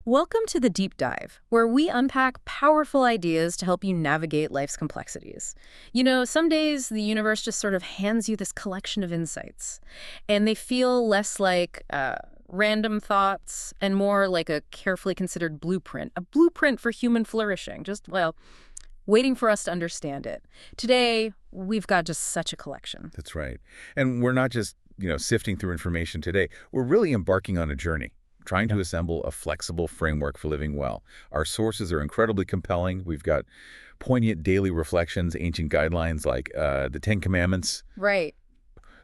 Welcome to the Deep Dive, where we unpack powerful ideas to help you navigate life's complexities. You know, some days the universe just sort of hands you this collection of insights, and they feel less like random thoughts and more like a carefully considered blueprint, a blueprint for human flourishing, just, well, waiting for us to understand it. Today, we've got just such a collection. That's right. And we're not just, sifting through information today. We're really embarking on a journey, trying to assemble a flexible framework for living well. Our sources are incredibly compelling. We've got poignant daily reflections, ancient guidelines like the Ten Commandments. Right.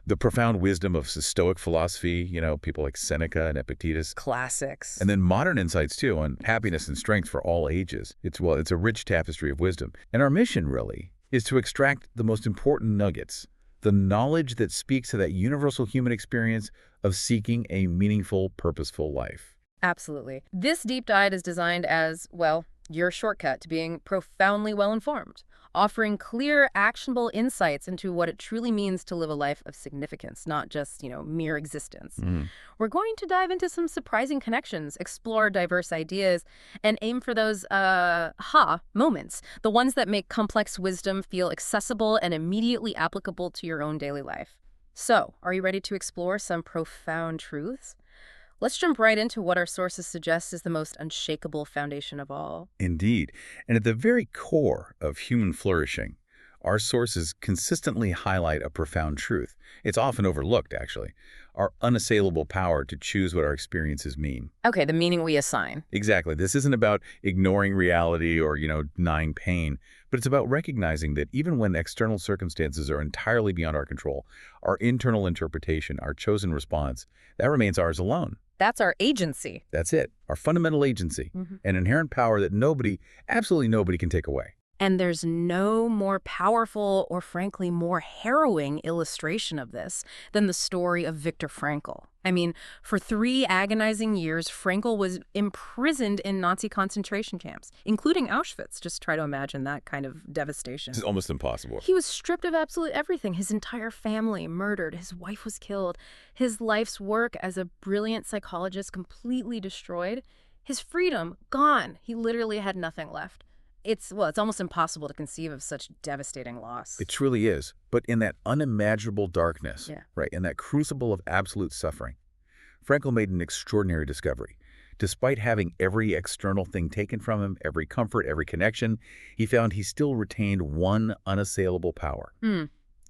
The profound wisdom of Stoic philosophy, people like Seneca and Epictetus. Classics. And then modern insights, too, on happiness and strength for all ages. It's a rich tapestry of wisdom. And our mission, really, is to extract the most important nuggets, the knowledge that speaks to that universal human experience of seeking a meaningful, purposeful life. Absolutely. This deep dive is designed as, well, your shortcut to being profoundly well-informed, offering clear, actionable insights into what it truly means to live a life of significance, not just, mere existence. We're going to dive into some surprising connections, explore diverse ideas, and aim for those moments, the ones that make complex wisdom feel accessible and immediately applicable to your own daily life. So, are you ready to explore some profound truths? Let's jump right into what our sources suggest is the most unshakable foundation of all. Indeed. And at the very core of human flourishing, our sources consistently highlight a profound truth. It's often overlooked, actually. Our unassailable power to choose what our experiences mean. Okay, the meaning we assign. Exactly. This isn't about ignoring reality or, denying pain, but it's about recognizing that even when external circumstances are entirely beyond our control, our internal interpretation, our chosen response, that remains ours alone. That's our agency. That's it. Our fundamental agency, an inherent power that absolutely nobody can take away. And there's no more powerful or frankly more harrowing illustration of this than the story of Viktor Frankl. I mean, for 3 agonizing years, Frankl was imprisoned in Nazi concentration camps, including Auschwitz. Just try to imagine that kind of devastation. It's almost impossible. He was stripped of absolutely everything. His entire family murdered. His wife was killed. His life's work as a brilliant psychologist completely destroyed. His freedom gone. He literally had nothing left. It's almost impossible to conceive of such devastating loss. It truly is. But in that unimaginable darkness, right, in that crucible of absolute suffering, Frankl made an extraordinary discovery. Despite having every external thing taken from him, every comfort, every connection, he found he still retained one unassailable power.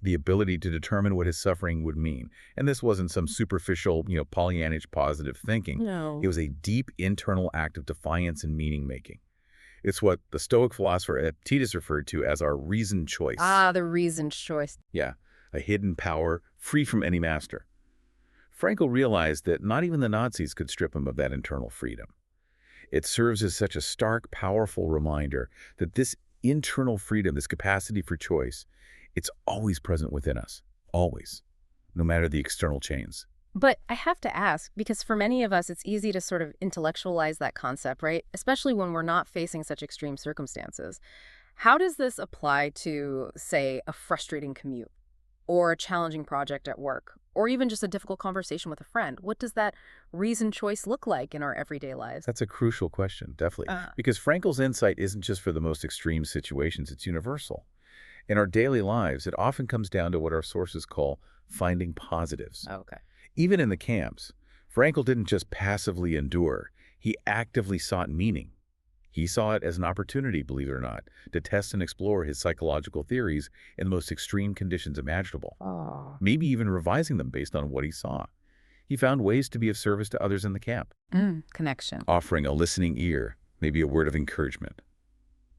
The ability to determine what his suffering would mean. And this wasn't some superficial, Pollyannish positive thinking. No. It was a deep internal act of defiance and meaning-making. It's what the Stoic philosopher Epictetus referred to as our reasoned choice. Ah, the reasoned choice. Yeah, a hidden power free from any master. Frankl realized that not even the Nazis could strip him of that internal freedom. It serves as such a stark, powerful reminder that this internal freedom, this capacity for choice, it's always present within us, always, no matter the external chains. But I have to ask, because for many of us, it's easy to sort of intellectualize that concept, right? Especially when we're not facing such extreme circumstances. How does this apply to, say, a frustrating commute or a challenging project at work or even just a difficult conversation with a friend? What does that reasoned choice look like in our everyday lives? That's a crucial question, definitely. Because Frankl's insight isn't just for the most extreme situations, it's universal. In our daily lives, it often comes down to what our sources call finding positives. Okay. Even in the camps, Frankl didn't just passively endure. He actively sought meaning. He saw it as an opportunity, believe it or not, to test and explore his psychological theories in the most extreme conditions imaginable, maybe even revising them based on what he saw. He found ways to be of service to others in the camp. Connection. Offering a listening ear, maybe a word of encouragement.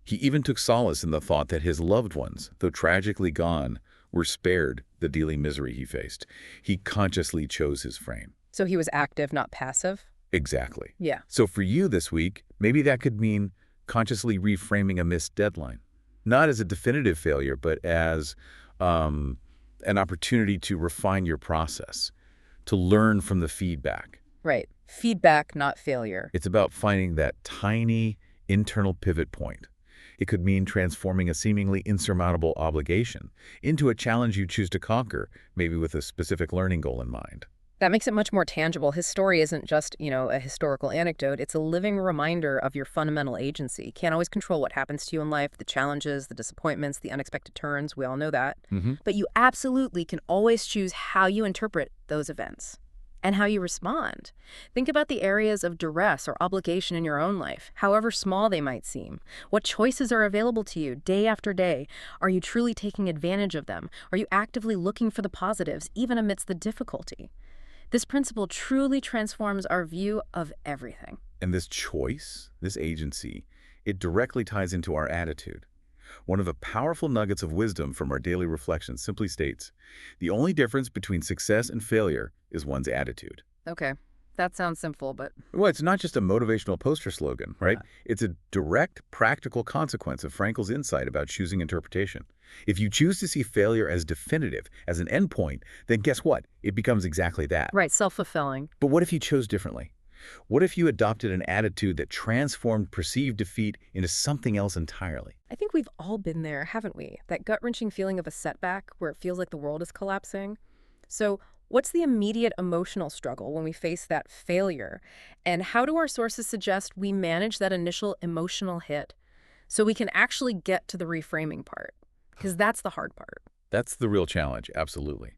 He even took solace in the thought that his loved ones, though tragically gone, were spared the daily misery he faced. He consciously chose his frame. So he was active, not passive? Exactly. Yeah. So for you this week, maybe that could mean consciously reframing a missed deadline. Not as a definitive failure, but as an opportunity to refine your process, to learn from the feedback. Right. Feedback, not failure. It's about finding that tiny internal pivot point. It could mean transforming a seemingly insurmountable obligation into a challenge you choose to conquer, maybe with a specific learning goal in mind. That makes it much more tangible. His story isn't just, a historical anecdote. It's a living reminder of your fundamental agency. You can't always control what happens to you in life, the challenges, the disappointments, the unexpected turns. We all know that. Hmm. But you absolutely can always choose how you interpret those events and how you respond. Think about the areas of duress or obligation in your own life, however small they might seem. What choices are available to you day after day? Are you truly taking advantage of them? Are you actively looking for the positives, even amidst the difficulty? This principle truly transforms our view of everything. And this choice, this agency, it directly ties into our attitude. One of the powerful nuggets of wisdom from our daily reflections simply states, the only difference between success and failure is one's attitude. Okay, that sounds simple, but Well, it's not just a motivational poster slogan, right? It's a direct, practical consequence of Frankl's insight about choosing interpretation. If you choose to see failure as definitive, as an endpoint, then guess what? It becomes exactly that. right, self-fulfilling. But what if you chose differently? What if you adopted an attitude that transformed perceived defeat into something else entirely? I think we've all been there, haven't we? That gut-wrenching feeling of a setback where it feels like the world is collapsing. So, what's the immediate emotional struggle when we face that failure? And how do our sources suggest we manage that initial emotional hit so we can actually get to the reframing part? Because that's the hard part. That's the real challenge, absolutely.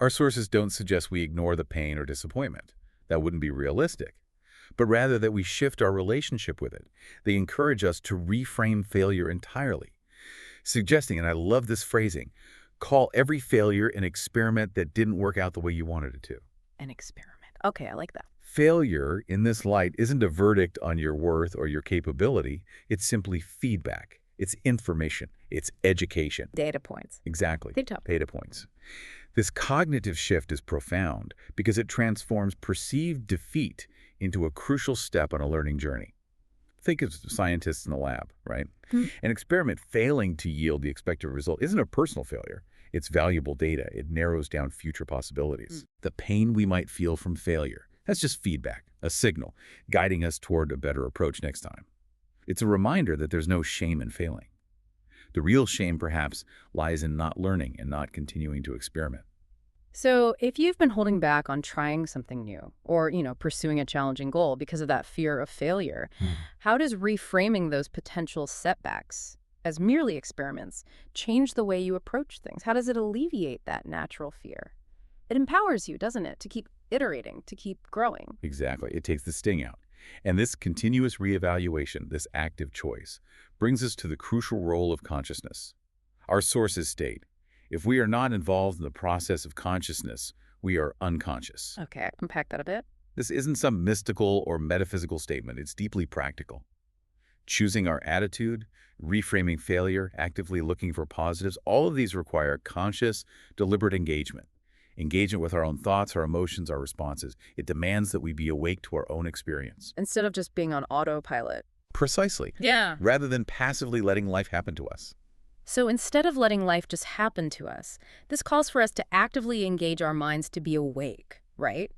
Our sources don't suggest we ignore the pain or disappointment. That wouldn't be realistic. But rather that we shift our relationship with it. They encourage us to reframe failure entirely, suggesting, and I love this phrasing, call every failure an experiment that didn't work out the way you wanted it to. An experiment. Okay, I like that. Failure, in this light, isn't a verdict on your worth or your capability. It's simply feedback. It's information. It's education. Data points. Exactly. Data. Data points. This cognitive shift is profound because it transforms perceived defeat into a crucial step on a learning journey. Think of scientists in the lab, right? An experiment failing to yield the expected result isn't a personal failure. It's valuable data. It narrows down future possibilities. The pain we might feel from failure, that's just feedback, a signal, guiding us toward a better approach next time. It's a reminder that there's no shame in failing. The real shame, perhaps, lies in not learning and not continuing to experiment. So, if you've been holding back on trying something new or, pursuing a challenging goal because of that fear of failure, how does reframing those potential setbacks as merely experiments change the way you approach things? How does it alleviate that natural fear? It empowers you, doesn't it, to keep iterating, to keep growing. Exactly. It takes the sting out. And this continuous reevaluation, this active choice, brings us to the crucial role of consciousness. Our sources state, if we are not involved in the process of consciousness, we are unconscious. Okay, unpack that a bit. This isn't some mystical or metaphysical statement. It's deeply practical. Choosing our attitude, reframing failure, actively looking for positives, all of these require conscious, deliberate engagement. Engagement with our own thoughts, our emotions, our responses. It demands that we be awake to our own experience. Instead of just being on autopilot. Precisely. Yeah. Rather than passively letting life happen to us. So instead of letting life just happen to us, this calls for us to actively engage our minds to be awake, right?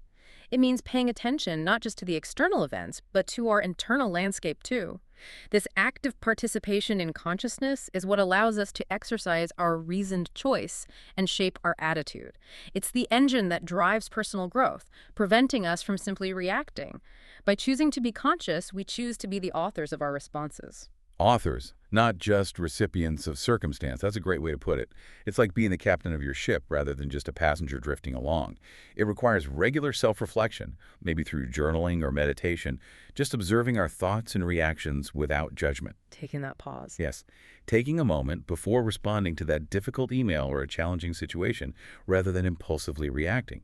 It means paying attention not just to the external events, but to our internal landscape too. This active participation in consciousness is what allows us to exercise our reasoned choice and shape our attitude. It's the engine that drives personal growth, preventing us from simply reacting. By choosing to be conscious, we choose to be the authors of our responses. Authors, not just recipients of circumstance. That's a great way to put it. It's like being the captain of your ship rather than just a passenger drifting along. It requires regular self-reflection, maybe through journaling or meditation, just observing our thoughts and reactions without judgment. Taking that pause. Yes, taking a moment before responding to that difficult email or a challenging situation rather than impulsively reacting.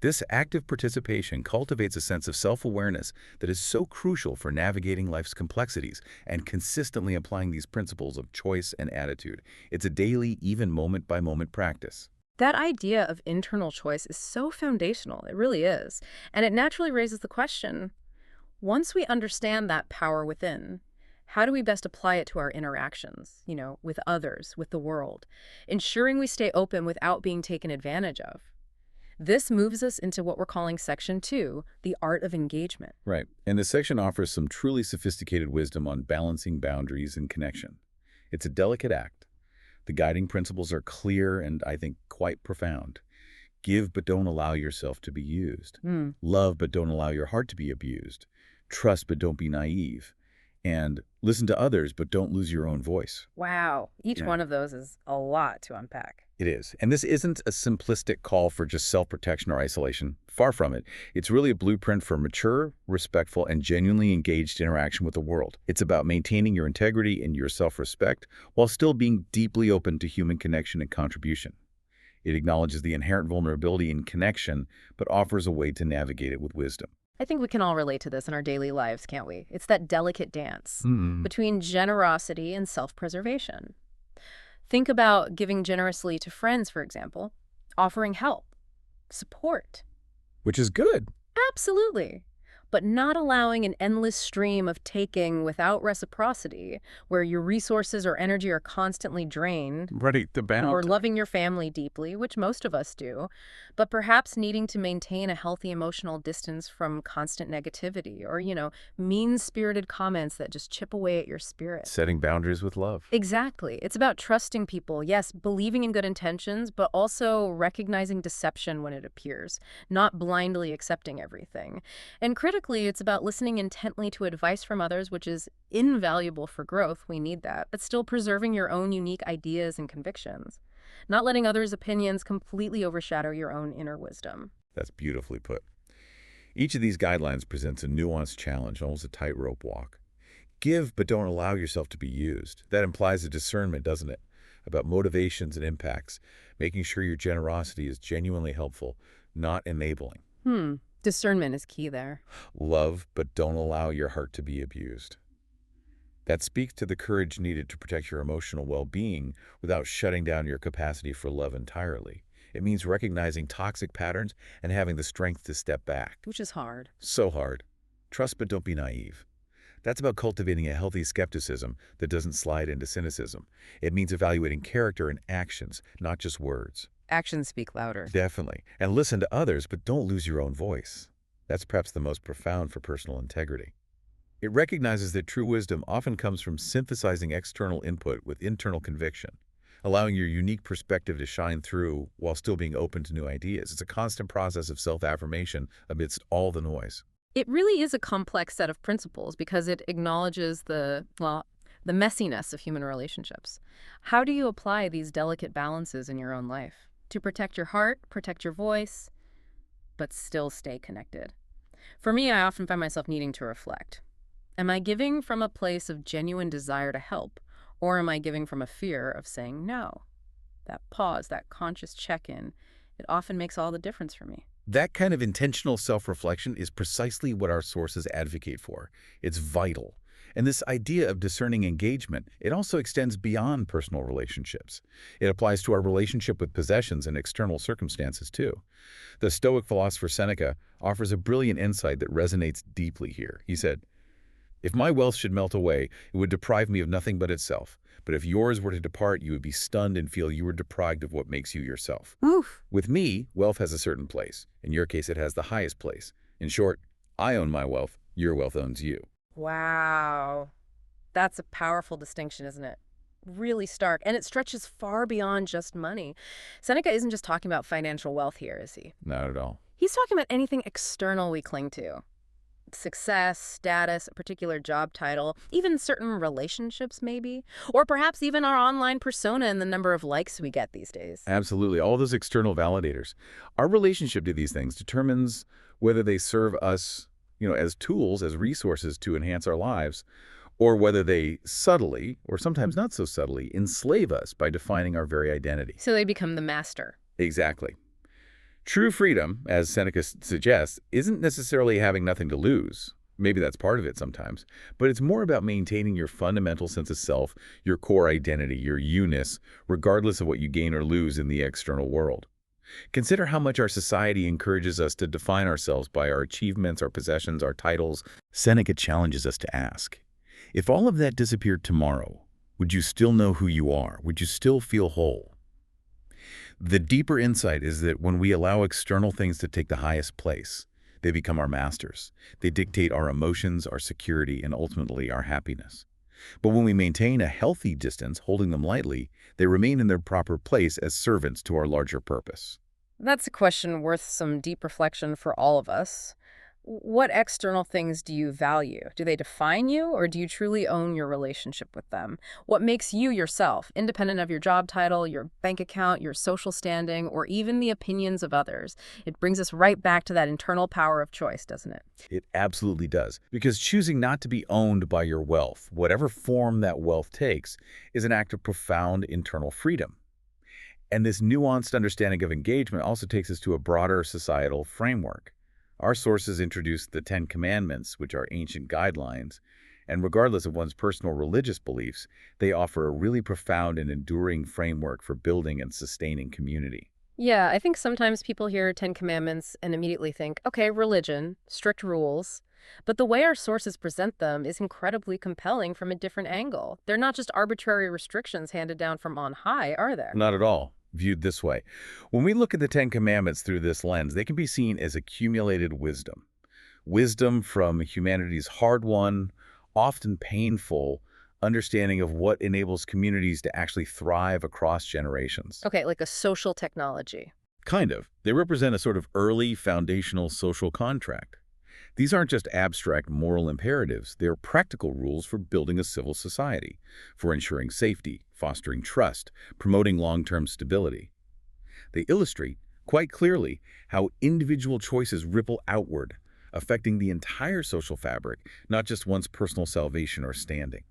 This active participation cultivates a sense of self-awareness that is so crucial for navigating life's complexities and consistently applying these principles of choice and attitude. It's a daily, even moment-by-moment practice. That idea of internal choice is so foundational. It really is. And it naturally raises the question, once we understand that power within, how do we best apply it to our interactions, with others, with the world, ensuring we stay open without being taken advantage of? This moves us into what we're calling Section 2, the art of engagement. Right. And this section offers some truly sophisticated wisdom on balancing boundaries and connection. It's a delicate act. The guiding principles are clear and, I think, quite profound. Give but don't allow yourself to be used. Hmm. Love but don't allow your heart to be abused. Trust but don't be naive. And listen to others but don't lose your own voice. Wow. Each Yeah. one of those is a lot to unpack. It is. And this isn't a simplistic call for just self-protection or isolation. Far from it. It's really a blueprint for mature, respectful, and genuinely engaged interaction with the world. It's about maintaining your integrity and your self-respect while still being deeply open to human connection and contribution. It acknowledges the inherent vulnerability in connection, but offers a way to navigate it with wisdom. I think we can all relate to this in our daily lives, can't we? It's that delicate dance Hmm. between generosity and self-preservation. Think about giving generously to friends, for example, offering help, support. Which is good. Absolutely. But not allowing an endless stream of taking without reciprocity, where your resources or energy are constantly drained, Ready to or bound. loving your family deeply, which most of us do, but perhaps needing to maintain a healthy emotional distance from constant negativity or, mean-spirited comments that just chip away at your spirit. Setting boundaries with love. Exactly. It's about trusting people, yes, believing in good intentions, but also recognizing deception when it appears, not blindly accepting everything. And critically, it's about listening intently to advice from others, which is invaluable for growth. We need that, but still preserving your own unique ideas and convictions. Not letting others' opinions completely overshadow your own inner wisdom. That's beautifully put. Each of these guidelines presents a nuanced challenge, almost a tightrope walk. Give, but don't allow yourself to be used. That implies a discernment, doesn't it? About motivations and impacts, making sure your generosity is genuinely helpful, not enabling. Discernment is key there. Love, but don't allow your heart to be abused. That speaks to the courage needed to protect your emotional well-being without shutting down your capacity for love entirely. It means recognizing toxic patterns and having the strength to step back. Which is hard. So hard. Trust but don't be naive. That's about cultivating a healthy skepticism that doesn't slide into cynicism. It means evaluating character and actions, not just words. Actions speak louder. Definitely. And listen to others, but don't lose your own voice. That's perhaps the most profound for personal integrity. It recognizes that true wisdom often comes from synthesizing external input with internal conviction, allowing your unique perspective to shine through while still being open to new ideas. It's a constant process of self-affirmation amidst all the noise. It really is a complex set of principles because it acknowledges the messiness of human relationships. How do you apply these delicate balances in your own life to protect your heart, protect your voice, but still stay connected? For me, I often find myself needing to reflect. Am I giving from a place of genuine desire to help, or am I giving from a fear of saying no? That pause, that conscious check-in, it often makes all the difference for me. That kind of intentional self-reflection is precisely what our sources advocate for. It's vital. And this idea of discerning engagement, it also extends beyond personal relationships. It applies to our relationship with possessions and external circumstances too. The Stoic philosopher Seneca offers a brilliant insight that resonates deeply here. He said, "If my wealth should melt away, it would deprive me of nothing but itself. But if yours were to depart, you would be stunned and feel you were deprived of what makes you yourself." Oof. With me, wealth has a certain place. In your case, it has the highest place. In short, I own my wealth, your wealth owns you. Wow. That's a powerful distinction, isn't it? Really stark. And it stretches far beyond just money. Seneca isn't just talking about financial wealth here, is he? Not at all. He's talking about anything external we cling to. Success, status, a particular job title, even certain relationships maybe, or perhaps even our online persona and the number of likes we get these days. Absolutely. All those external validators. Our relationship to these things determines whether they serve us, as tools, as resources to enhance our lives, or whether they subtly, or sometimes not so subtly, enslave us by defining our very identity. So they become the master. Exactly. True freedom, as Seneca suggests, isn't necessarily having nothing to lose. Maybe that's part of it sometimes. But it's more about maintaining your fundamental sense of self, your core identity, your you-ness, regardless of what you gain or lose in the external world. Consider how much our society encourages us to define ourselves by our achievements, our possessions, our titles. Seneca challenges us to ask, if all of that disappeared tomorrow, would you still know who you are? Would you still feel whole? The deeper insight is that when we allow external things to take the highest place, they become our masters. They dictate our emotions, our security, and ultimately our happiness. But when we maintain a healthy distance, holding them lightly, they remain in their proper place as servants to our larger purpose. That's a question worth some deep reflection for all of us. What external things do you value? Do they define you, or do you truly own your relationship with them? What makes you yourself, independent of your job title, your bank account, your social standing, or even the opinions of others? It brings us right back to that internal power of choice, doesn't it? It absolutely does. Because choosing not to be owned by your wealth, whatever form that wealth takes, is an act of profound internal freedom. And this nuanced understanding of engagement also takes us to a broader societal framework. Our sources introduce the Ten Commandments, which are ancient guidelines, and regardless of one's personal religious beliefs, they offer a really profound and enduring framework for building and sustaining community. Yeah, I think sometimes people hear Ten Commandments and immediately think, okay, religion, strict rules. But the way our sources present them is incredibly compelling from a different angle. They're not just arbitrary restrictions handed down from on high, are they? Not at all. Viewed this way. When we look at the Ten Commandments through this lens, they can be seen as accumulated wisdom. Wisdom from humanity's hard-won, often painful, understanding of what enables communities to actually thrive across generations. Okay, like a social technology. Kind of. They represent a sort of early foundational social contract. These aren't just abstract moral imperatives, they're practical rules for building a civil society, for ensuring safety, fostering trust, promoting long-term stability. They illustrate, quite clearly, how individual choices ripple outward, affecting the entire social fabric, not just one's personal salvation or standing.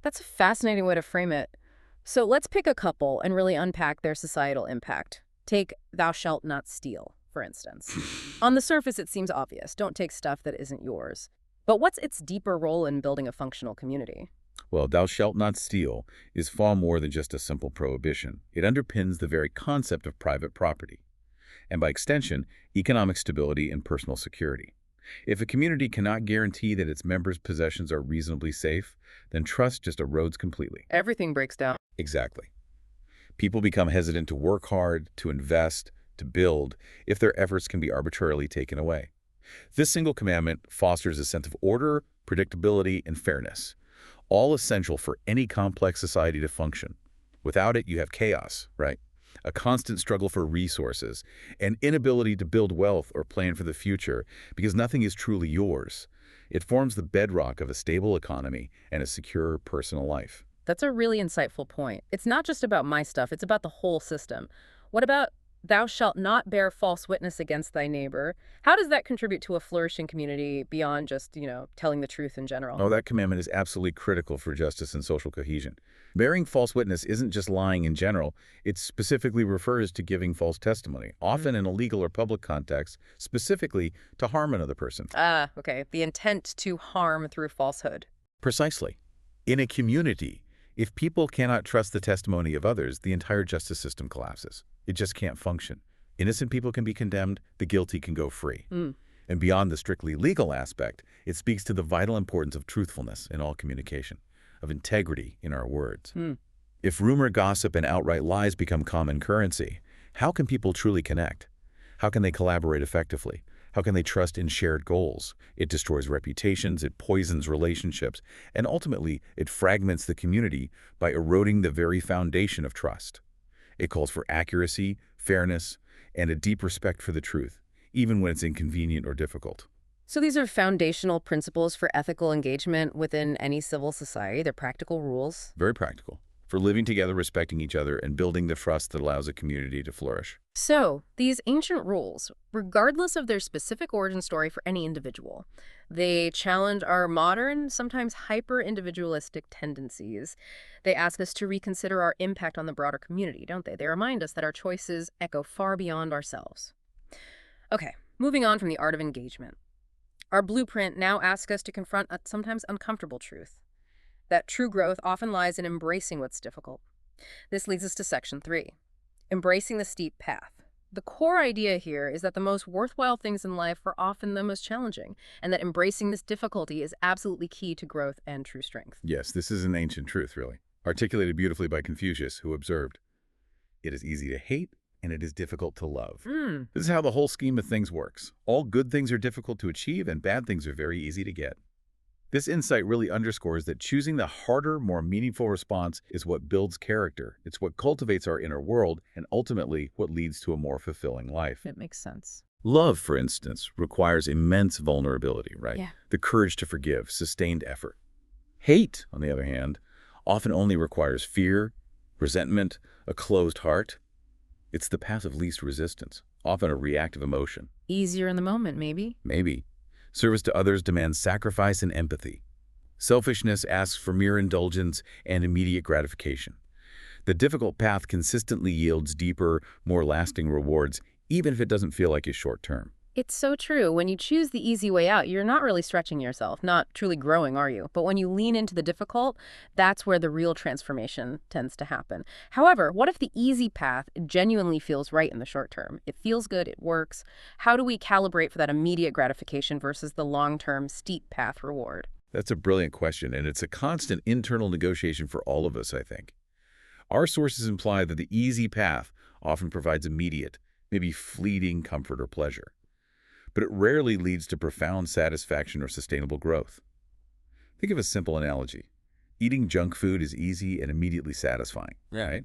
That's a fascinating way to frame it. So let's pick a couple and really unpack their societal impact. Take "Thou shalt not steal," for instance. On the surface, it seems obvious. Don't take stuff that isn't yours. But what's its deeper role in building a functional community? Well, "Thou shalt not steal" is far more than just a simple prohibition. It underpins the very concept of private property, and by extension, economic stability and personal security. If a community cannot guarantee that its members' possessions are reasonably safe, then trust just erodes completely. Everything breaks down. Exactly. People become hesitant to work hard, to invest, to build, if their efforts can be arbitrarily taken away. This single commandment fosters a sense of order, predictability, and fairness, all essential for any complex society to function. Without it, you have chaos, right? A constant struggle for resources, an inability to build wealth or plan for the future because nothing is truly yours. It forms the bedrock of a stable economy and a secure personal life. That's a really insightful point. It's not just about my stuff, it's about the whole system. What about "Thou shalt not bear false witness against thy neighbor"? How does that contribute to a flourishing community beyond just, telling the truth in general? Oh, that commandment is absolutely critical for justice and social cohesion. Bearing false witness isn't just lying in general, it specifically refers to giving false testimony, often in a legal or public context, specifically to harm another person. Ah, okay. The intent to harm through falsehood. Precisely. In a community, if people cannot trust the testimony of others, the entire justice system collapses. It just can't function. Innocent people can be condemned, the guilty can go free. Mm. And beyond the strictly legal aspect, it speaks to the vital importance of truthfulness in all communication, of integrity in our words. Mm. If rumor, gossip, and outright lies become common currency, how can people truly connect? How can they collaborate effectively? How can they trust in shared goals? It destroys reputations, it poisons relationships, and ultimately, it fragments the community by eroding the very foundation of trust. It calls for accuracy, fairness, and a deep respect for the truth, even when it's inconvenient or difficult. So these are foundational principles for ethical engagement within any civil society. They're practical rules. Very practical. For living together, respecting each other, and building the trust that allows a community to flourish. So, these ancient rules, regardless of their specific origin story for any individual, they challenge our modern, sometimes hyper-individualistic tendencies. They ask us to reconsider our impact on the broader community, don't they? They remind us that our choices echo far beyond ourselves. Okay, moving on from the art of engagement. Our blueprint now asks us to confront a sometimes uncomfortable truth, that true growth often lies in embracing what's difficult. This leads us to Section 3. Embracing the steep path. The core idea here is that the most worthwhile things in life are often the most challenging, and that embracing this difficulty is absolutely key to growth and true strength. Yes, this is an ancient truth, really, articulated beautifully by Confucius, who observed, "It is easy to hate, and it is difficult to love." This is how the whole scheme of things works. All good things are difficult to achieve, and bad things are very easy to get. This insight really underscores that choosing the harder, more meaningful response is what builds character. It's what cultivates our inner world and ultimately what leads to a more fulfilling life. It makes sense. Love, for instance, requires immense vulnerability, right? Yeah. The courage to forgive, sustained effort. Hate, on the other hand, often only requires fear, resentment, a closed heart. It's the path of least resistance, often a reactive emotion. Easier in the moment, maybe? Maybe. Service to others demands sacrifice and empathy. Selfishness asks for mere indulgence and immediate gratification. The difficult path consistently yields deeper, more lasting rewards, even if it doesn't feel like it's short-term. It's so true. When you choose the easy way out, you're not really stretching yourself, not truly growing, are you? But when you lean into the difficult, that's where the real transformation tends to happen. However, what if the easy path genuinely feels right in the short term? It feels good, it works. How do we calibrate for that immediate gratification versus the long-term steep path reward? That's a brilliant question, and it's a constant internal negotiation for all of us, I think. Our sources imply that the easy path often provides immediate, maybe fleeting comfort or pleasure, but it rarely leads to profound satisfaction or sustainable growth. Think of a simple analogy. Eating junk food is easy and immediately satisfying, right?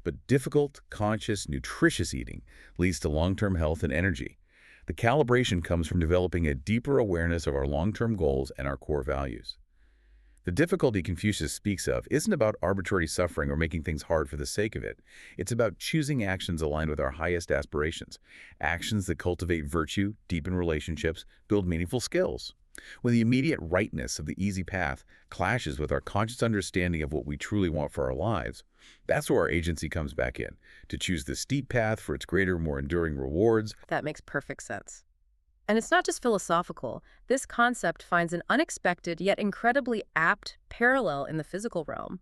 But difficult, conscious, nutritious eating leads to long-term health and energy. The calibration comes from developing a deeper awareness of our long-term goals and our core values. The difficulty Confucius speaks of isn't about arbitrary suffering or making things hard for the sake of it. It's about choosing actions aligned with our highest aspirations, actions that cultivate virtue, deepen relationships, build meaningful skills. When the immediate rightness of the easy path clashes with our conscious understanding of what we truly want for our lives, that's where our agency comes back in, to choose the steep path for its greater, more enduring rewards. That makes perfect sense. And it's not just philosophical. This concept finds an unexpected yet incredibly apt parallel in the physical realm.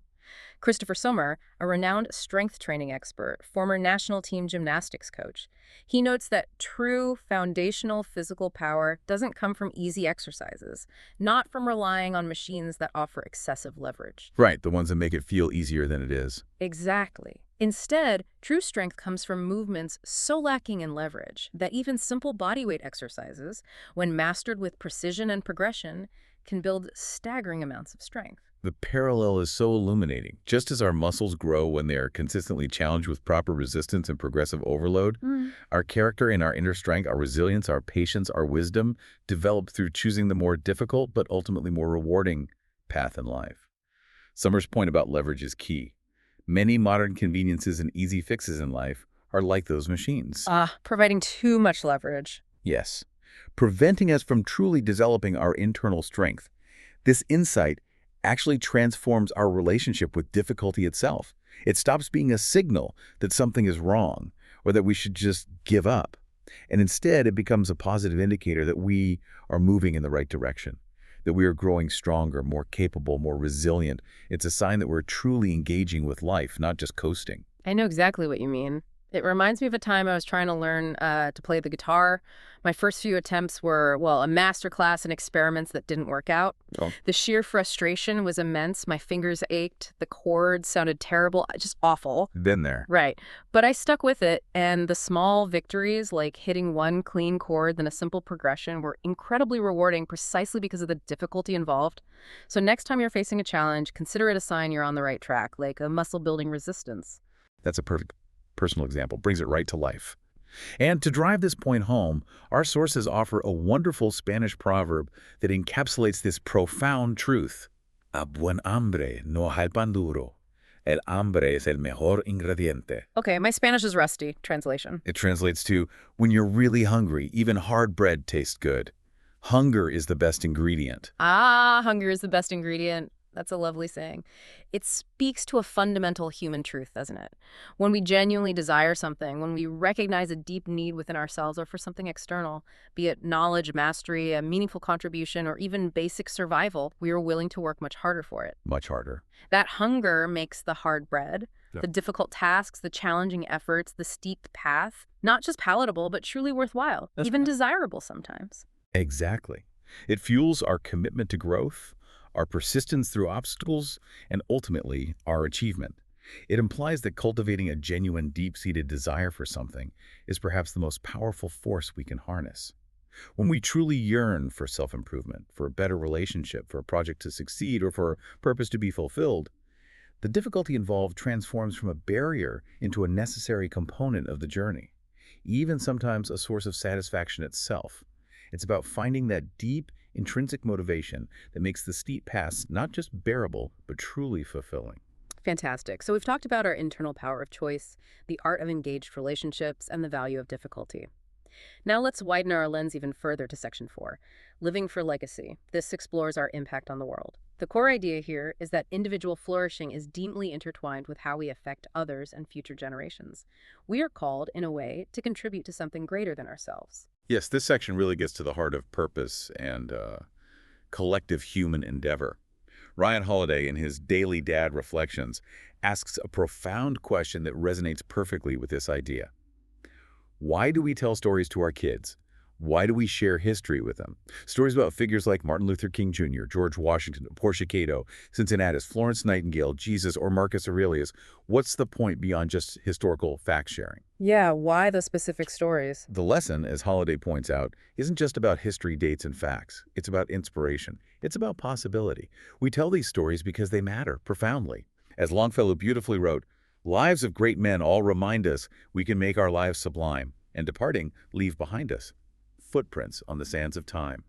Christopher Sommer, a renowned strength training expert, former national team gymnastics coach, he notes that true foundational physical power doesn't come from easy exercises, not from relying on machines that offer excessive leverage. Right, the ones that make it feel easier than it is. Exactly. Instead, true strength comes from movements so lacking in leverage that even simple bodyweight exercises, when mastered with precision and progression, can build staggering amounts of strength. The parallel is so illuminating. Just as our muscles grow when they are consistently challenged with proper resistance and progressive overload, our character and our inner strength, our resilience, our patience, our wisdom develop through choosing the more difficult but ultimately more rewarding path in life. Summer's point about leverage is key. Many modern conveniences and easy fixes in life are like those machines. Providing too much leverage. Yes, preventing us from truly developing our internal strength. This insight actually transforms our relationship with difficulty itself. It stops being a signal that something is wrong or that we should just give up. And instead, it becomes a positive indicator that we are moving in the right direction, that we are growing stronger, more capable, more resilient. It's a sign that we're truly engaging with life, not just coasting. I know exactly what you mean. It reminds me of a time I was trying to learn to play the guitar. My first few attempts were, well, a master class in experiments that didn't work out. Oh. The sheer frustration was immense. My fingers ached. The chords sounded terrible, just awful. Been there. Right. But I stuck with it, and the small victories, like hitting one clean chord, then a simple progression, were incredibly rewarding precisely because of the difficulty involved. So next time you're facing a challenge, consider it a sign you're on the right track, like a muscle-building resistance. That's a perfect personal example, brings it right to life. And to drive this point home, our sources offer a wonderful Spanish proverb that encapsulates this profound truth. A buen hambre no hay pan duro. El hambre es el mejor ingrediente. Okay, my Spanish is rusty. Translation. It translates to, when you're really hungry, even hard bread tastes good. Hunger is the best ingredient. Hunger is the best ingredient. That's a lovely saying. It speaks to a fundamental human truth, doesn't it? When we genuinely desire something, when we recognize a deep need within ourselves or for something external, be it knowledge, mastery, a meaningful contribution, or even basic survival, we are willing to work much harder for it. Much harder. That hunger makes the hard bread, the difficult tasks, the challenging efforts, the steep path, not just palatable, but truly worthwhile, even desirable sometimes. Exactly. It fuels our commitment to growth, our persistence through obstacles, and ultimately, our achievement. It implies that cultivating a genuine, deep-seated desire for something is perhaps the most powerful force we can harness. When we truly yearn for self-improvement, for a better relationship, for a project to succeed, or for a purpose to be fulfilled, the difficulty involved transforms from a barrier into a necessary component of the journey, even sometimes a source of satisfaction itself. It's about finding that deep, intrinsic motivation that makes the steep paths not just bearable, but truly fulfilling. Fantastic. So we've talked about our internal power of choice, the art of engaged relationships, and the value of difficulty. Now let's widen our lens even further to Section 4, Living for Legacy. This explores our impact on the world. The core idea here is that individual flourishing is deeply intertwined with how we affect others and future generations. We are called, in a way, to contribute to something greater than ourselves. Yes, this section really gets to the heart of purpose and collective human endeavor. Ryan Holiday, in his Daily Dad Reflections, asks a profound question that resonates perfectly with this idea. Why do we tell stories to our kids? Why do we share history with them? Stories about figures like Martin Luther King Jr., George Washington, Portia Cato, Cincinnatus, Florence Nightingale, Jesus, or Marcus Aurelius. What's the point beyond just historical fact-sharing? Yeah, why the specific stories? The lesson, as Holiday points out, isn't just about history, dates, and facts. It's about inspiration. It's about possibility. We tell these stories because they matter profoundly. As Longfellow beautifully wrote, lives of great men all remind us we can make our lives sublime, and departing, leave behind us footprints on the sands of time.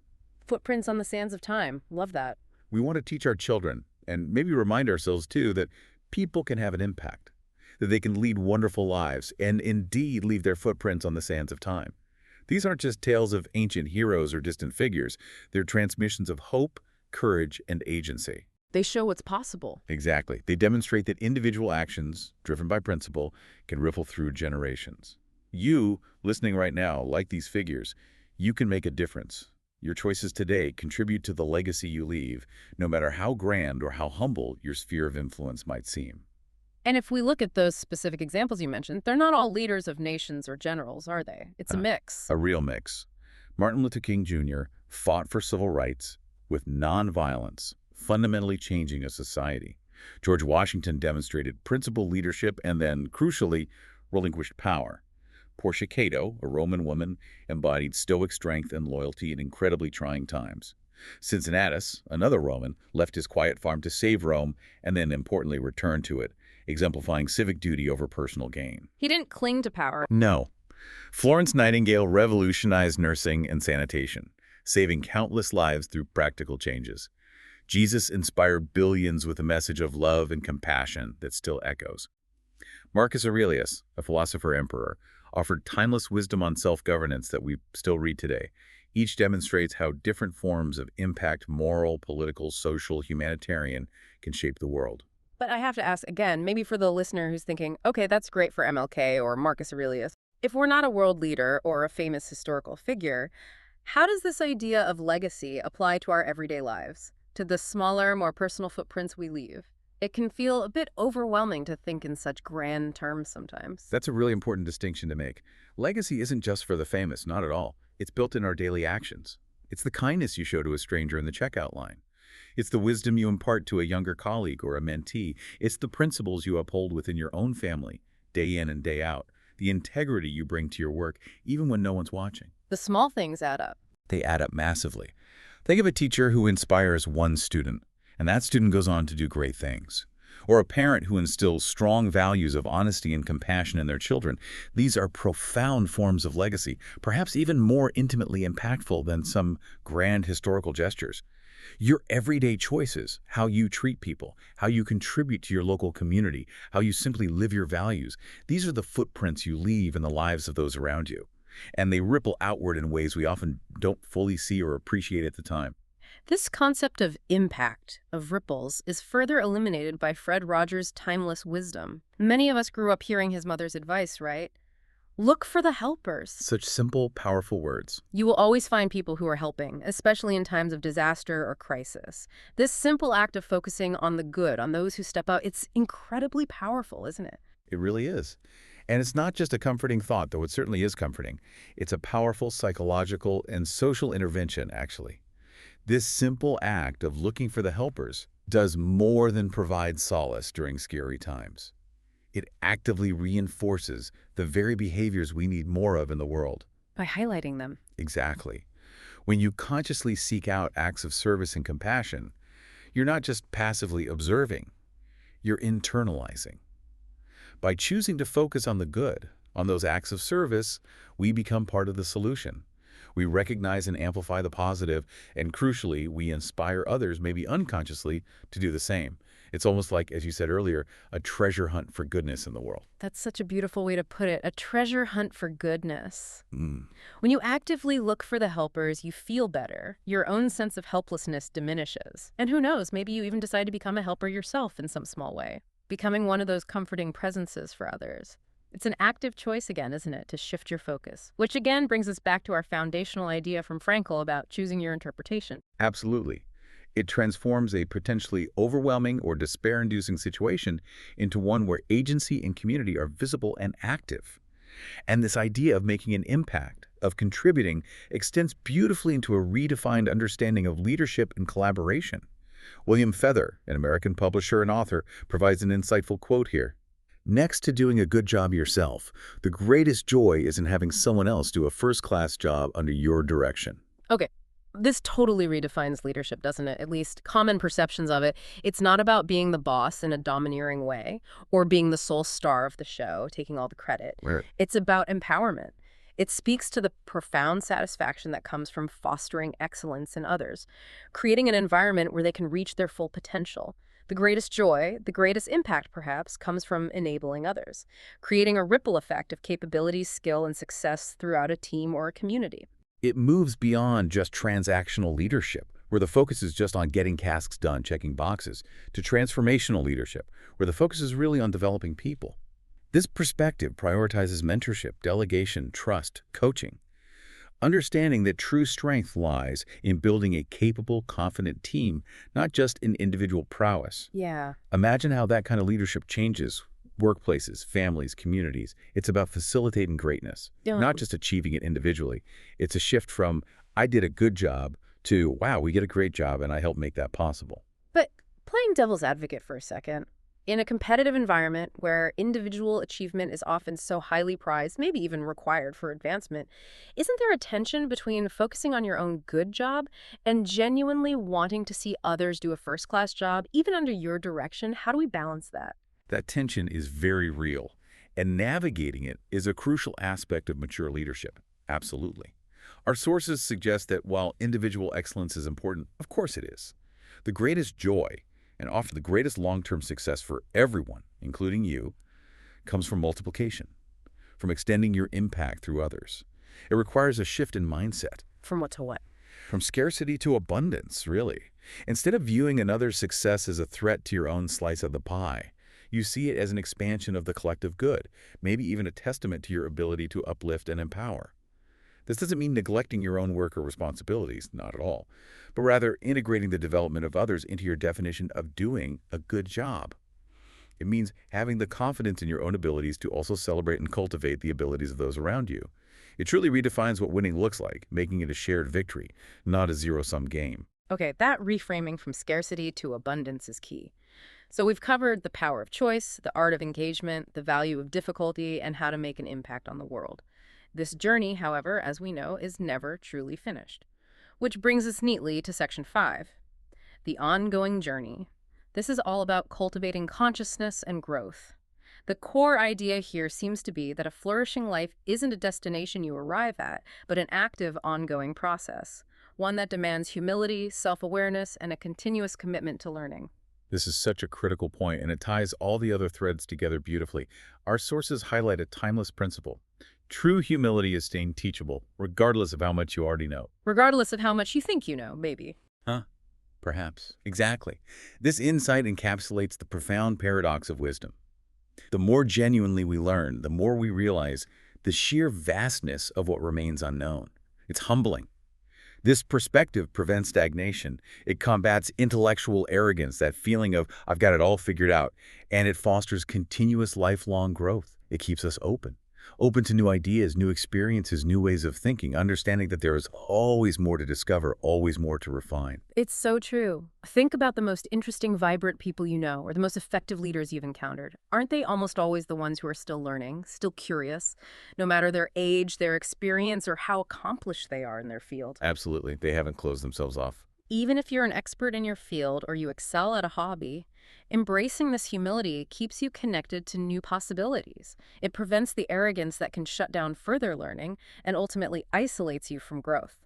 Footprints on the sands of time. Love that. We want to teach our children, and maybe remind ourselves too, that people can have an impact, that they can lead wonderful lives, and indeed leave their footprints on the sands of time. These aren't just tales of ancient heroes or distant figures. They're transmissions of hope, courage, and agency. They show what's possible. Exactly. They demonstrate that individual actions, driven by principle, can ripple through generations. You, listening right now, like these figures, you can make a difference. Your choices today contribute to the legacy you leave, no matter how grand or how humble your sphere of influence might seem. And if we look at those specific examples you mentioned, they're not all leaders of nations or generals, are they? It's a mix. A real mix. Martin Luther King Jr. fought for civil rights with nonviolence, fundamentally changing a society. George Washington demonstrated principled leadership and then, crucially, relinquished power. Portia Cato, a Roman woman, embodied stoic strength and loyalty in incredibly trying times. Cincinnatus, another Roman, left his quiet farm to save Rome and then, importantly, returned to it, exemplifying civic duty over personal gain. He didn't cling to power. No. Florence Nightingale revolutionized nursing and sanitation, saving countless lives through practical changes. Jesus inspired billions with a message of love and compassion that still echoes. Marcus Aurelius, a philosopher-emperor, offered timeless wisdom on self-governance that we still read today. Each demonstrates how different forms of impact, moral, political, social, humanitarian, can shape the world. But I have to ask again, maybe for the listener who's thinking, okay, that's great for MLK or Marcus Aurelius. If we're not a world leader or a famous historical figure, how does this idea of legacy apply to our everyday lives, to the smaller, more personal footprints we leave? It can feel a bit overwhelming to think in such grand terms sometimes. That's a really important distinction to make. Legacy isn't just for the famous, not at all. It's built in our daily actions. It's the kindness you show to a stranger in the checkout line. It's the wisdom you impart to a younger colleague or a mentee. It's the principles you uphold within your own family, day in and day out. The integrity you bring to your work, even when no one's watching. The small things add up. They add up massively. Think of a teacher who inspires one student, and that student goes on to do great things. Or a parent who instills strong values of honesty and compassion in their children. These are profound forms of legacy, perhaps even more intimately impactful than some grand historical gestures. Your everyday choices, how you treat people, how you contribute to your local community, how you simply live your values, these are the footprints you leave in the lives of those around you. And they ripple outward in ways we often don't fully see or appreciate at the time. This concept of impact, of ripples, is further illuminated by Fred Rogers' timeless wisdom. Many of us grew up hearing his mother's advice, right? Look for the helpers. Such simple, powerful words. You will always find people who are helping, especially in times of disaster or crisis. This simple act of focusing on the good, on those who step out, it's incredibly powerful, isn't it? It really is. And it's not just a comforting thought, though it certainly is comforting. It's a powerful psychological and social intervention, actually. This simple act of looking for the helpers does more than provide solace during scary times. It actively reinforces the very behaviors we need more of in the world. By highlighting them. Exactly. When you consciously seek out acts of service and compassion, you're not just passively observing, you're internalizing. By choosing to focus on the good, on those acts of service, we become part of the solution. We recognize and amplify the positive, and crucially, we inspire others, maybe unconsciously, to do the same. It's almost like, as you said earlier, a treasure hunt for goodness in the world. That's such a beautiful way to put it, a treasure hunt for goodness. Mm. When you actively look for the helpers, you feel better. Your own sense of helplessness diminishes. And who knows, maybe you even decide to become a helper yourself in some small way, becoming one of those comforting presences for others. It's an active choice again, isn't it, to shift your focus, which again brings us back to our foundational idea from Frankl about choosing your interpretation. Absolutely. It transforms a potentially overwhelming or despair-inducing situation into one where agency and community are visible and active. And this idea of making an impact, of contributing, extends beautifully into a redefined understanding of leadership and collaboration. William Feather, an American publisher and author, provides an insightful quote here. Next to doing a good job yourself, the greatest joy is in having someone else do a first-class job under your direction. Okay. This totally redefines leadership, doesn't it? At least common perceptions of it. It's not about being the boss in a domineering way or being the sole star of the show, taking all the credit. Right. It's about empowerment. It speaks to the profound satisfaction that comes from fostering excellence in others, creating an environment where they can reach their full potential. The greatest joy, the greatest impact perhaps, comes from enabling others, creating a ripple effect of capability, skill, and success throughout a team or a community. It moves beyond just transactional leadership, where the focus is just on getting tasks done, checking boxes, to transformational leadership, where the focus is really on developing people. This perspective prioritizes mentorship, delegation, trust, coaching, understanding that true strength lies in building a capable, confident team, not just in individual prowess. Yeah. Imagine how that kind of leadership changes workplaces, families, communities. It's about facilitating greatness, not just achieving it individually. It's a shift from, I did a good job, to, wow, we get a great job and I helped make that possible. But playing devil's advocate for a second, in a competitive environment where individual achievement is often so highly prized, maybe even required for advancement, isn't there a tension between focusing on your own good job and genuinely wanting to see others do a first-class job, even under your direction? How do we balance that? That tension is very real, and navigating it is a crucial aspect of mature leadership. Absolutely. Our sources suggest that while individual excellence is important, of course it is, the greatest joy, and often the greatest long-term success for everyone, including you, comes from multiplication, from extending your impact through others. It requires a shift in mindset. From what to what? From scarcity to abundance, really. Instead of viewing another's success as a threat to your own slice of the pie, you see it as an expansion of the collective good, maybe even a testament to your ability to uplift and empower. This doesn't mean neglecting your own work or responsibilities, not at all, but rather integrating the development of others into your definition of doing a good job. It means having the confidence in your own abilities to also celebrate and cultivate the abilities of those around you. It truly redefines what winning looks like, making it a shared victory, not a zero-sum game. Okay, that reframing from scarcity to abundance is key. So we've covered the power of choice, the art of engagement, the value of difficulty, and how to make an impact on the world. This journey, however, as we know, is never truly finished. Which brings us neatly to Section 5, the ongoing journey. This is all about cultivating consciousness and growth. The core idea here seems to be that a flourishing life isn't a destination you arrive at, but an active, ongoing process, one that demands humility, self-awareness, and a continuous commitment to learning. This is such a critical point, and it ties all the other threads together beautifully. Our sources highlight a timeless principle. True humility is staying teachable, regardless of how much you already know. Regardless of how much you think you know, maybe. Huh? Perhaps. Exactly. This insight encapsulates the profound paradox of wisdom. The more genuinely we learn, the more we realize the sheer vastness of what remains unknown. It's humbling. This perspective prevents stagnation. It combats intellectual arrogance, that feeling of, I've got it all figured out, and it fosters continuous lifelong growth. It keeps us open, Open to new ideas, new experiences, new ways of thinking, understanding that there is always more to discover, always more to refine. It's so true. Think about the most interesting, vibrant people you know, or the most effective leaders you've encountered. Aren't they almost always the ones who are still learning, still curious, no matter their age, their experience, or how accomplished they are in their field? Absolutely. They haven't closed themselves off. Even if you're an expert in your field or you excel at a hobby, embracing this humility keeps you connected to new possibilities. It prevents the arrogance that can shut down further learning and ultimately isolates you from growth.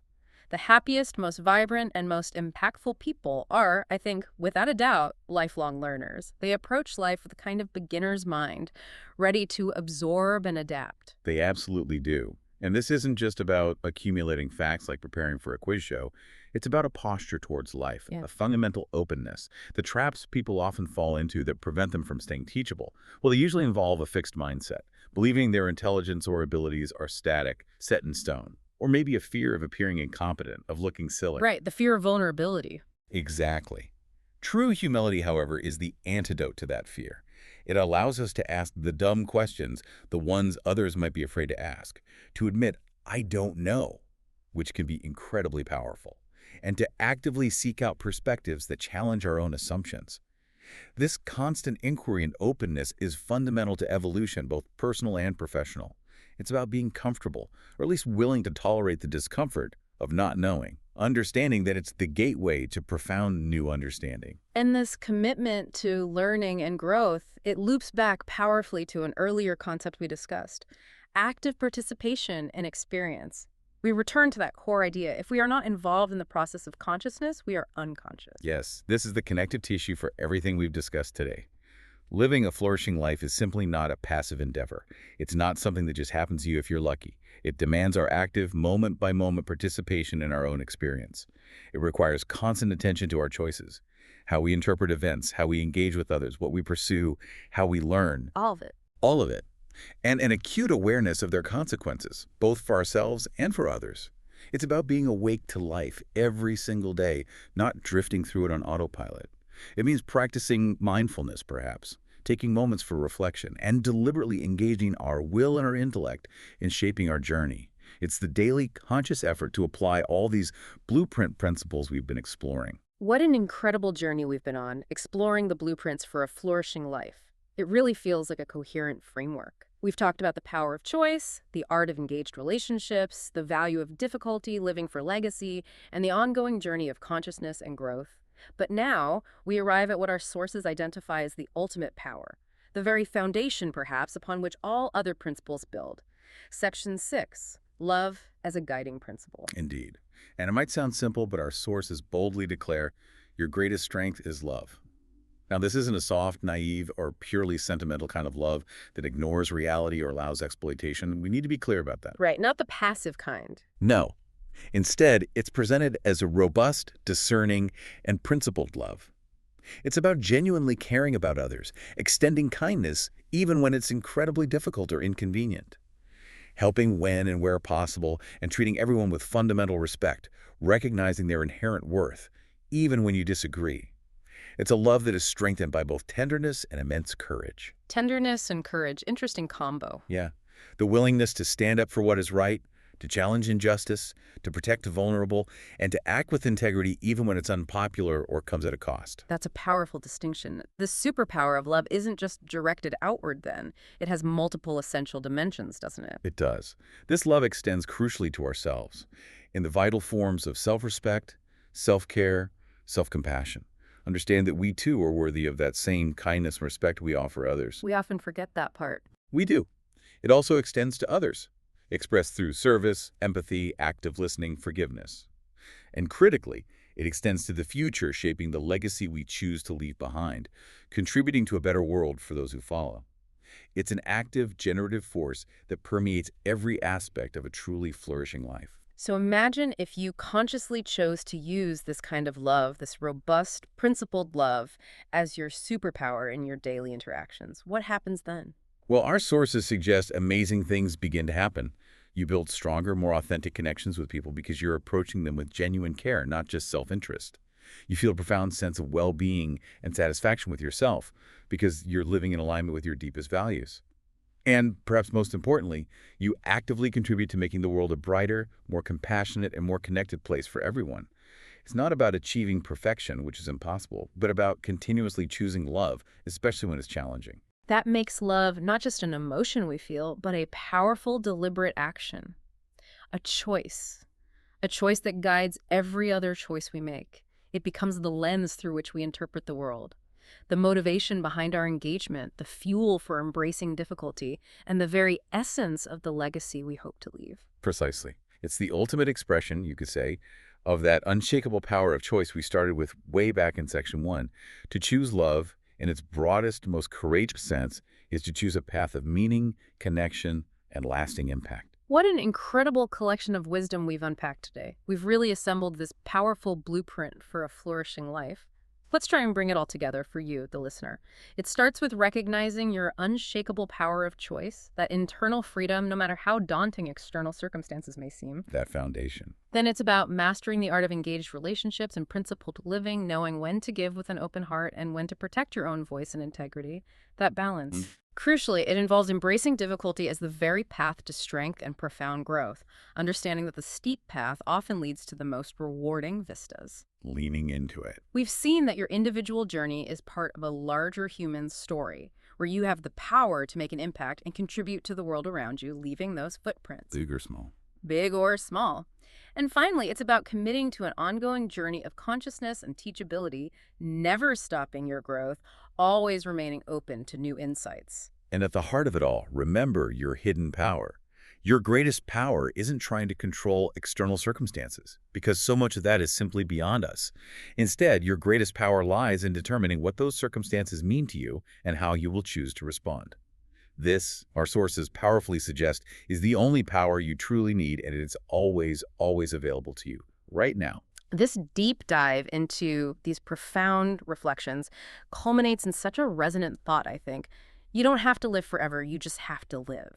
The happiest, most vibrant, and most impactful people are, I think, without a doubt, lifelong learners. They approach life with a kind of beginner's mind, ready to absorb and adapt. They absolutely do. And this isn't just about accumulating facts like preparing for a quiz show. It's about a posture towards life, Yeah. a fundamental openness, the traps people often fall into that prevent them from staying teachable. Well, they usually involve a fixed mindset, believing their intelligence or abilities are static, set in stone, or maybe a fear of appearing incompetent, of looking silly. Right, the fear of vulnerability. Exactly. True humility, however, is the antidote to that fear. It allows us to ask the dumb questions, the ones others might be afraid to ask, to admit, I don't know, which can be incredibly powerful, and to actively seek out perspectives that challenge our own assumptions. This constant inquiry and openness is fundamental to evolution, both personal and professional. It's about being comfortable, or at least willing to tolerate the discomfort of not knowing, understanding that it's the gateway to profound new understanding. And this commitment to learning and growth, it loops back powerfully to an earlier concept we discussed, active participation and experience. We return to that core idea. If we are not involved in the process of consciousness, we are unconscious. Yes, this is the connective tissue for everything we've discussed today. Living a flourishing life is simply not a passive endeavor. It's not something that just happens to you if you're lucky. It demands our active, moment-by-moment participation in our own experience. It requires constant attention to our choices, how we interpret events, how we engage with others, what we pursue, how we learn. All of it. All of it. And an acute awareness of their consequences, both for ourselves and for others. It's about being awake to life every single day, not drifting through it on autopilot. It means practicing mindfulness, perhaps, taking moments for reflection, and deliberately engaging our will and our intellect in shaping our journey. It's the daily conscious effort to apply all these blueprint principles we've been exploring. What an incredible journey we've been on, exploring the blueprints for a flourishing life. It really feels like a coherent framework. We've talked about the power of choice, the art of engaged relationships, the value of difficulty, living for legacy, and the ongoing journey of consciousness and growth. But now, we arrive at what our sources identify as the ultimate power, the very foundation, perhaps, upon which all other principles build. Section 6, love as a guiding principle. Indeed. And it might sound simple, but our sources boldly declare, your greatest strength is love. Now, this isn't a soft, naive, or purely sentimental kind of love that ignores reality or allows exploitation. We need to be clear about that. Right, not the passive kind. No. Instead, it's presented as a robust, discerning, and principled love. It's about genuinely caring about others, extending kindness even when it's incredibly difficult or inconvenient, helping when and where possible, and treating everyone with fundamental respect, recognizing their inherent worth, even when you disagree. It's a love that is strengthened by both tenderness and immense courage. Tenderness and courage, interesting combo. Yeah. The willingness to stand up for what is right, to challenge injustice, to protect the vulnerable, and to act with integrity even when it's unpopular or comes at a cost. That's a powerful distinction. The superpower of love isn't just directed outward then. It has multiple essential dimensions, doesn't it? It does. This love extends crucially to ourselves in the vital forms of self-respect, self-care, self-compassion. Understand that we too are worthy of that same kindness and respect we offer others. We often forget that part. We do. It also extends to others, expressed through service, empathy, active listening, forgiveness. And critically, it extends to the future, shaping the legacy we choose to leave behind, contributing to a better world for those who follow. It's an active, generative force that permeates every aspect of a truly flourishing life. So imagine if you consciously chose to use this kind of love, this robust, principled love, as your superpower in your daily interactions. What happens then? Well, our sources suggest amazing things begin to happen. You build stronger, more authentic connections with people because you're approaching them with genuine care, not just self-interest. You feel a profound sense of well-being and satisfaction with yourself because you're living in alignment with your deepest values. And perhaps most importantly, you actively contribute to making the world a brighter, more compassionate, and more connected place for everyone. It's not about achieving perfection, which is impossible, but about continuously choosing love, especially when it's challenging. That makes love not just an emotion we feel, but a powerful, deliberate action. A choice. A choice that guides every other choice we make. It becomes the lens through which we interpret the world. The motivation behind our engagement, the fuel for embracing difficulty, and the very essence of the legacy we hope to leave. Precisely. It's the ultimate expression, you could say, of that unshakable power of choice we started with way back in Section 1. To choose love, in its broadest, most courageous sense, is to choose a path of meaning, connection, and lasting impact. What an incredible collection of wisdom we've unpacked today. We've really assembled this powerful blueprint for a flourishing life. Let's try and bring it all together for you, the listener. It starts with recognizing your unshakable power of choice, that internal freedom, no matter how daunting external circumstances may seem. That foundation. Then it's about mastering the art of engaged relationships and principled living, knowing when to give with an open heart and when to protect your own voice and integrity. That balance. Crucially, it involves embracing difficulty as the very path to strength and profound growth, understanding that the steep path often leads to the most rewarding vistas. Leaning into it. We've seen that your individual journey is part of a larger human story, where you have the power to make an impact and contribute to the world around you, leaving those footprints. Big or small. Big or small. And finally, it's about committing to an ongoing journey of consciousness and teachability, never stopping your growth, always remaining open to new insights. And at the heart of it all, remember your hidden power. Your greatest power isn't trying to control external circumstances, because so much of that is simply beyond us. Instead, your greatest power lies in determining what those circumstances mean to you and how you will choose to respond. This, our sources powerfully suggest, is the only power you truly need, and it's always, always available to you, right now. This deep dive into these profound reflections culminates in such a resonant thought, I think. You don't have to live forever, you just have to live.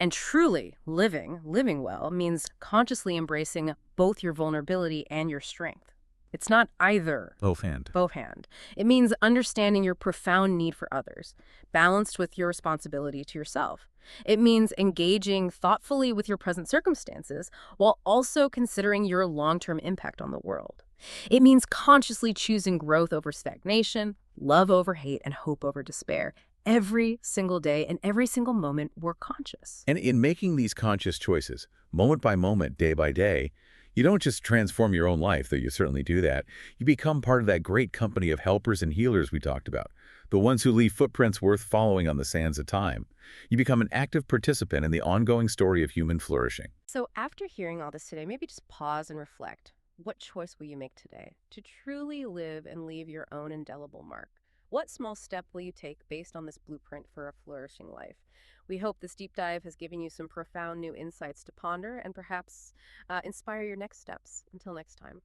And truly living well, means consciously embracing both your vulnerability and your strength. It's not either. Both hand. It means understanding your profound need for others, balanced with your responsibility to yourself. It means engaging thoughtfully with your present circumstances while also considering your long-term impact on the world. It means consciously choosing growth over stagnation, love over hate, and hope over despair. Every single day and every single moment, we're conscious. And in making these conscious choices, moment by moment, day by day, you don't just transform your own life, though you certainly do that. You become part of that great company of helpers and healers we talked about, the ones who leave footprints worth following on the sands of time. You become an active participant in the ongoing story of human flourishing. So after hearing all this today, maybe just pause and reflect. What choice will you make today to truly live and leave your own indelible mark? What small step will you take based on this blueprint for a flourishing life? We hope this deep dive has given you some profound new insights to ponder and perhaps inspire your next steps. Until next time.